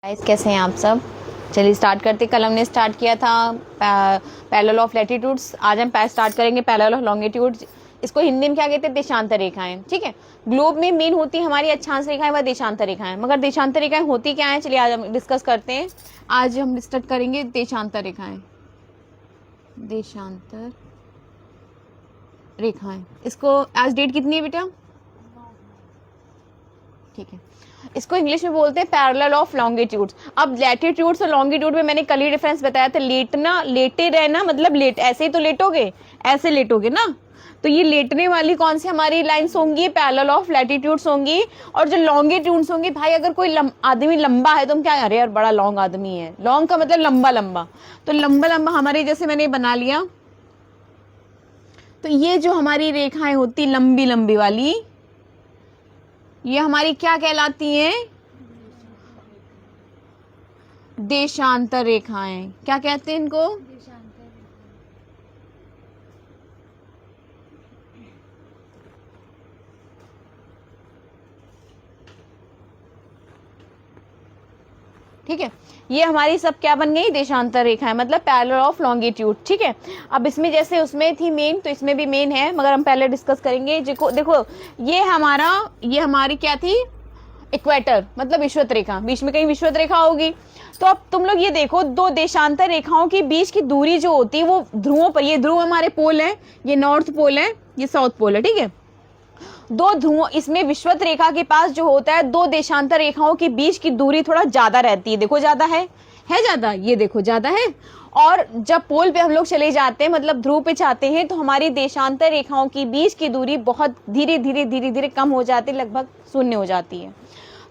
Guys कैसे हैं आप सब। चलिए स्टार्ट करते। कल हमने स्टार्ट किया था पैरेलल ऑफ लैटिट्यूड्स। आज हम स्टार्ट करेंगे पैरेलल ऑफ लॉन्गिट्यूड्स। इसको हिंदी में क्या कहते हैं? देशांतर रेखाएं। ठीक है, ग्लोब में मेन होती है हमारी अक्षांश रेखाएं व देशांतर रेखाएं। मगर देशांतर रेखाएं होती क्या है, चलिए आज हम डिस्कस करते हैं। आज हम स्टार्ट करेंगे देशांतर रेखाएं। देशांतर रेखाएं, इसको आज डेट कितनी है बेटा? ठीक है, इसको इंग्लिश में बोलते हैं पैरेलल ऑफ लॉन्गिट्यूड्स। अब लैटिट्यूड्स और लॉन्गिट्यूड में मैंने कल ही डिफरेंस बताया था। लेटना, लेटे रहना मतलब लेट, ऐसे ही तो लेटोगे, ऐसे लेटोगे ना। तो ये लेटने वाली कौन सी हमारी लाइंस होंगी? पैरेलल ऑफ लैटिट्यूड्स होंगी। और जो लॉन्गिट्यूड्स होंगी, भाई अगर कोई आदमी लंबा है तो हम क्या, अरे यार बड़ा लॉन्ग आदमी है, लॉन्ग का मतलब लंबा लंबा। तो लंबा लंबा हमारे, जैसे मैंने बना लिया, तो ये जो हमारी रेखाएं होती लंबी लंबी वाली, ये हमारी क्या कहलाती हैं? देशांतर रेखाएं। क्या कहते हैं इनको? ठीक है, ये हमारी सब क्या बन गई? देशांतर रेखाएं, मतलब पैरेलल ऑफ लॉन्गिट्यूड। ठीक है, अब इसमें जैसे उसमें थी मेन, तो इसमें भी मेन है, मगर हम पहले डिस्कस करेंगे। देखो ये हमारी क्या थी? इक्वेटर, मतलब विषुवत रेखा। बीच में कहीं विषुवत रेखा होगी। तो अब तुम लोग ये देखो, दो देशांतर रेखाओं के बीच की दूरी जो होती है वो ध्रुवों पर, ये ध्रुव हमारे पोल है, ये नॉर्थ पोल है, ये साउथ पोल है। ठीक है, दो ध्रुवों, इसमें विषुवत रेखा के पास जो होता है, दो देशांतर रेखाओं के बीच की दूरी थोड़ा ज्यादा रहती है। देखो ज्यादा है ज्यादा, ये देखो ज्यादा है। और जब पोल पे हम लोग चले जाते हैं, मतलब ध्रुव पे जाते हैं, तो हमारी देशांतर रेखाओं के बीच की दूरी बहुत धीरे धीरे कम हो जाती है, लगभग शून्य हो जाती है।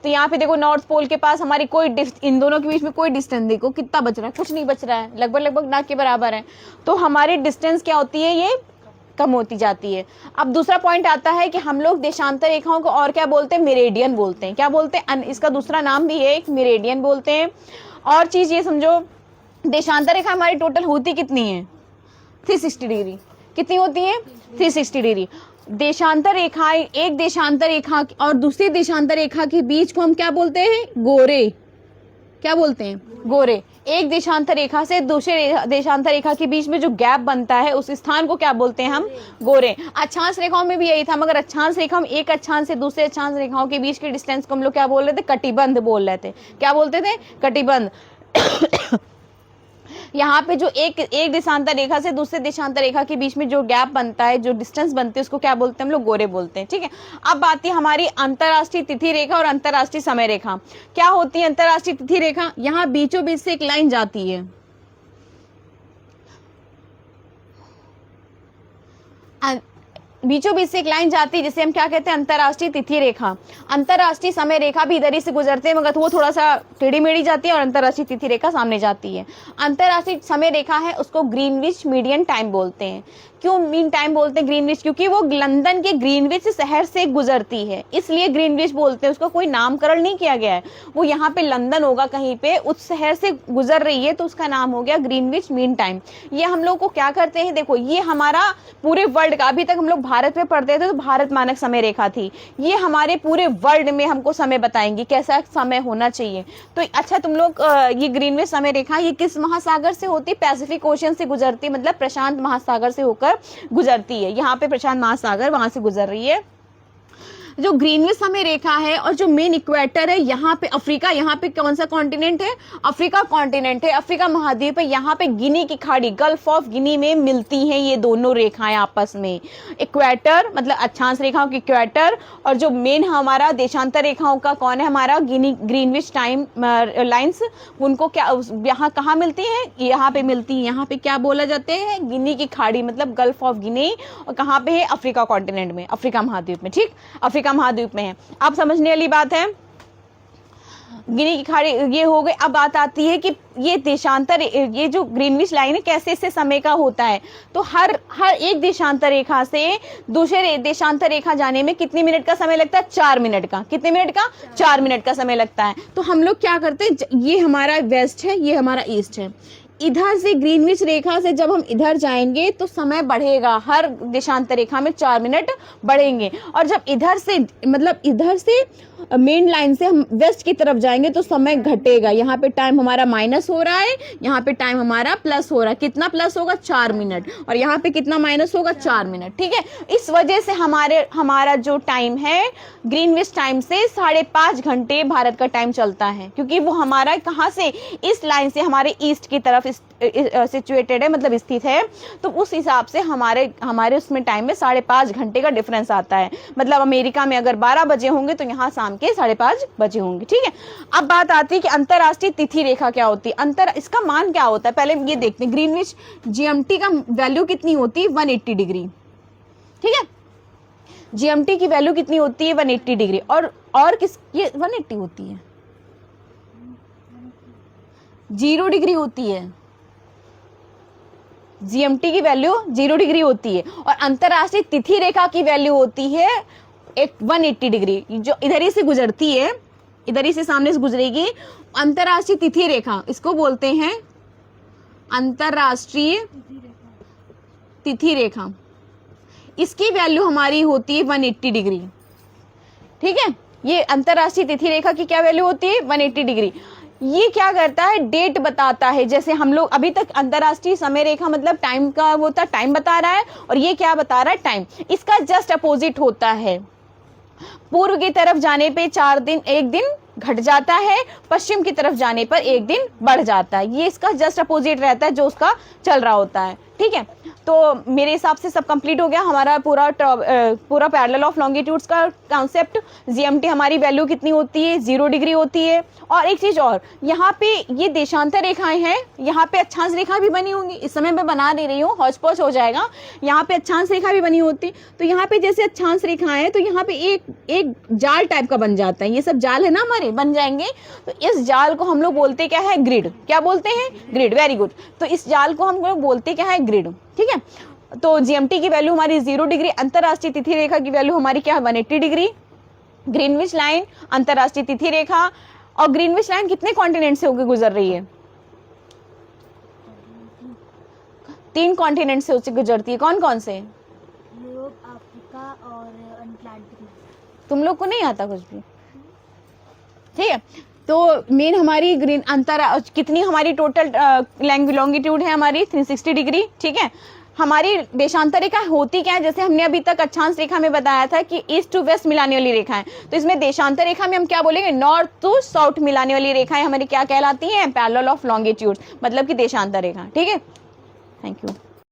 तो यहाँ पे देखो नॉर्थ पोल के पास हमारी कोई इन दोनों के बीच में कोई डिस्टेंस, देखो कितना बच रहा है, कुछ नहीं बच रहा है, लगभग ना के बराबर है। तो हमारी डिस्टेंस क्या होती है? ये कम होती जाती है। अब दूसरा पॉइंट आता है कि हम लोग देशांतर रेखाओं को और क्या बोलते हैं? मेरिडियन बोलते हैं। क्या बोलते हैं? इसका दूसरा नाम भी है, एक मेरिडियन बोलते हैं। और चीज ये समझो, देशांतर रेखा हमारी टोटल होती कितनी है? 360 डिग्री। कितनी होती है? 360 डिग्री। देशांतर रेखा, एक देशांतर रेखा और दूसरी देशांतर रेखा के बीच को हम क्या बोलते हैं? गोरे। क्या बोलते हैं? गोरे। एक देशांतर रेखा से दूसरे देशांतर रेखा के बीच में जो गैप बनता है, उस स्थान को क्या बोलते हैं हम? गोरे। अक्षांश रेखाओं में भी यही था, मगर अक्षांश रेखा, हम एक अक्षांश से दूसरे अक्षांश रेखाओं के बीच के डिस्टेंस को हम लोग क्या बोल रहे थे? कटिबंध बोल रहे थे। क्या बोलते थे? कटिबंध। यहाँ पे जो एक देशांतर रेखा से दूसरे देशांतर रेखा के बीच में जो गैप बनता है, जो डिस्टेंस बनती है, उसको क्या बोलते हैं हम लोग? गोरे बोलते हैं। ठीक है, अब आती है हमारी अंतरराष्ट्रीय तिथि रेखा और अंतरराष्ट्रीय समय रेखा। क्या होती है अंतरराष्ट्रीय तिथि रेखा? यहाँ बीचों बीच से एक लाइन जाती है, बीचों बीच से एक लाइन जाती है, जिसे हम क्या कहते हैं? अंतरराष्ट्रीय तिथि रेखा। अंतरराष्ट्रीय समय रेखा भी इधर ही से गुजरते हैं, मगर वो थोड़ा सा टेढ़ी मेढ़ी जाती है, और अंतरराष्ट्रीय तिथि रेखा सामने जाती है। अंतरराष्ट्रीय समय रेखा है, उसको ग्रीनविच मीडियन टाइम बोलते हैं। क्यों मीन टाइम बोलते हैं ग्रीनविच? क्योंकि वो लंदन के ग्रीनविच शहर से गुजरती है, इसलिए ग्रीनविच बोलते हैं। उसका कोई नामकरण नहीं किया गया है, वो यहाँ पे लंदन होगा कहीं पे, उस शहर से गुजर रही है, तो उसका नाम हो गया ग्रीनविच मीन टाइम। ये हम लोग को क्या करते हैं? देखो, ये हमारा पूरे वर्ल्ड का, अभी तक हम लोग भारत में पढ़ते थे तो भारत मानक समय रेखा थी, ये हमारे पूरे वर्ल्ड में हमको समय बताएंगी, कैसा समय होना चाहिए। तो अच्छा, तुम लोग ये ग्रीनविच समय रेखा ये किस महासागर से होती? पैसिफिक ओशन से गुजरती, मतलब प्रशांत महासागर से होकर गुजरती है। यहाँ पे प्रशांत महासागर, वहां से गुजर रही है। जो ग्रीनविच समय रेखा है और जो मेन इक्वेटर है, यहाँ पे अफ्रीका, यहाँ पे कौन सा कॉन्टिनेंट है? अफ्रीका कॉन्टिनेंट है, अफ्रीका महाद्वीप है। यहाँ पे गिनी की खाड़ी, गल्फ ऑफ गिनी में मिलती हैं ये दोनों रेखाएं आपस में। इक्वेटर मतलब अक्षांश रेखाओं की इक्वेटर, और जो मेन हमारा देशांतर रेखाओं का कौन है? हमारा ग्रीनविच टाइम लाइन्स। उनको क्या, यहाँ कहाँ मिलती है? यहाँ पे मिलती है। यहाँ पे क्या बोला जाते हैं? गिनी की खाड़ी, मतलब गल्फ ऑफ गिनी। और कहाँ पे है? अफ्रीका कॉन्टिनेंट में, अफ्रीका महाद्वीप में। ठीक, अफ्रीका महाद्वीप में है। आप समझने वाली बात है, गिनी की खाड़ी ये हो गई। अब बात आती है कि ये देशांतर, ये जो ग्रीनविच लाइन है, कैसे इससे समय का होता है? तो हर एक देशांतर रेखा से दूसरे देशांतर रेखा जाने में कितने मिनट का समय लगता है? 4 मिनट का। कितने मिनट का? 4 मिनट का समय लगता है। तो हम लोग क्या करते हैं, ये हमारा वेस्ट है, ये हमारा ईस्ट है। इधर से ग्रीनविच रेखा से जब हम इधर जाएंगे तो समय बढ़ेगा, हर देशांतर रेखा में 4 मिनट बढ़ेंगे। और जब इधर से, मतलब इधर से मेन लाइन से हम वेस्ट की तरफ जाएंगे तो समय घटेगा। यहाँ पे टाइम हमारा माइनस हो रहा है, यहाँ पे टाइम हमारा प्लस हो रहा है। कितना प्लस होगा? 4 मिनट। और यहाँ पे कितना माइनस होगा? 4 मिनट। ठीक है, इस वजह से हमारा जो टाइम है ग्रीनविच टाइम से 5.5 घंटे भारत का टाइम चलता है, क्योंकि वो हमारा कहाँ से, इस लाइन से हमारे ईस्ट की तरफ सिचुएटेड है, मतलब स्थित है। तो उस हिसाब से हमारे उसमें टाइम में 5.5 घंटे का डिफरेंस आता है। मतलब अमेरिका में अगर 12 बजे होंगे तो यहाँ शाम के 5:30 बजे होंगे। ठीक है, अब बात आती है कि अंतरराष्ट्रीय तिथि रेखा क्या होती है, इसका मान क्या होता है। पहले ये देखते हैं, ग्रीनविच जीएमटी का वैल्यू कितनी होती है? 180 डिग्री। ठीक है, जीएमटी की वैल्यू कितनी होती है? 180 डिग्री। और किस, ये 180 होती है, 0 डिग्री होती है। जीएमटी की वैल्यू 0 डिग्री होती है और अंतरराष्ट्रीय तिथि रेखा की वैल्यू होती है 180 डिग्री। जो इधर ही से गुजरती है, इधर ही से सामने से गुजरेगी, अंतरराष्ट्रीय तिथि रेखा, इसको बोलते हैं अंतरराष्ट्रीय तिथि रेखा। इसकी वैल्यू हमारी होती है 180 डिग्री। ठीक है, ये अंतरराष्ट्रीय तिथि रेखा की क्या वैल्यू होती है? 180 डिग्री। ये क्या करता है? डेट बताता है। जैसे हम लोग अभी तक अंतरराष्ट्रीय समय रेखा मतलब टाइम का होता है, टाइम बता रहा है, और ये क्या बता रहा है? टाइम। इसका जस्ट अपोजिट होता है। पूर्व की तरफ जाने पे 4 दिन 1 दिन घट जाता है, पश्चिम की तरफ जाने पर 1 दिन बढ़ जाता है। ये इसका जस्ट अपोजिट रहता है जो उसका चल रहा होता है। ठीक है, तो मेरे हिसाब से सब कंप्लीट हो गया हमारा पूरा पैरेलल ऑफ लॉन्गिट्यूड्स का कॉन्सेप्ट। जीएमटी हमारी वैल्यू कितनी होती है? 0 डिग्री होती है। और एक चीज और, यहाँ पे ये देशांतर रेखाएं हैं, यहाँ पे अक्षांश रेखा भी बनी होंगी। इस समय मैं बना दे रही हूँ, हौच पौच हो जाएगा। यहाँ पे अक्षांश रेखा भी बनी होती, तो यहाँ पे जैसे अक्षांश रेखाएं हैं तो यहाँ पे एक जाल टाइप का बन जाता है। ये सब जाल है ना हमारे, बन जाएंगे। तो इस जाल को हम लोग बोलते क्या है? ग्रिड। क्या बोलते हैं? ग्रिड। Very good. तो इस जाल को हम लोग बोलते क्या है? ग्रिड। ठीक है, तो जीएमटी की वैल्यू हमारी 0 डिग्री, अंतरराष्ट्रीय तिथि रेखा की वैल्यू हमारी क्या है? 180 डिग्री। ग्रीनविच लाइन, अंतरराष्ट्रीय तिथि रेखा। और ग्रीनविच लाइन कितने कॉन्टिनेंट से होकर गुजर रही है? 3 कॉन्टिनेंट से होकर गुजरती है। कौन कौन से? यूरोप, अफ्रीका और अटलांटिक। तुम लोग को नहीं आता कुछ भी? ठीक है, तो मेन हमारी कितनी हमारी टोटल लॉन्गिट्यूड है हमारी? 360 डिग्री। ठीक है, हमारी देशांतर रेखा होती क्या है? जैसे हमने अभी तक अक्षांश रेखा में बताया था कि ईस्ट टू वेस्ट मिलाने वाली रेखा है, तो इसमें देशांतर रेखा में हम क्या बोलेंगे? नॉर्थ टू साउथ मिलाने वाली रेखाएं हमारी क्या कहलाती हैं? पैरेलल ऑफ लॉन्गिट्यूड्स, मतलब कि देशांतर रेखा। ठीक है, थैंक यू।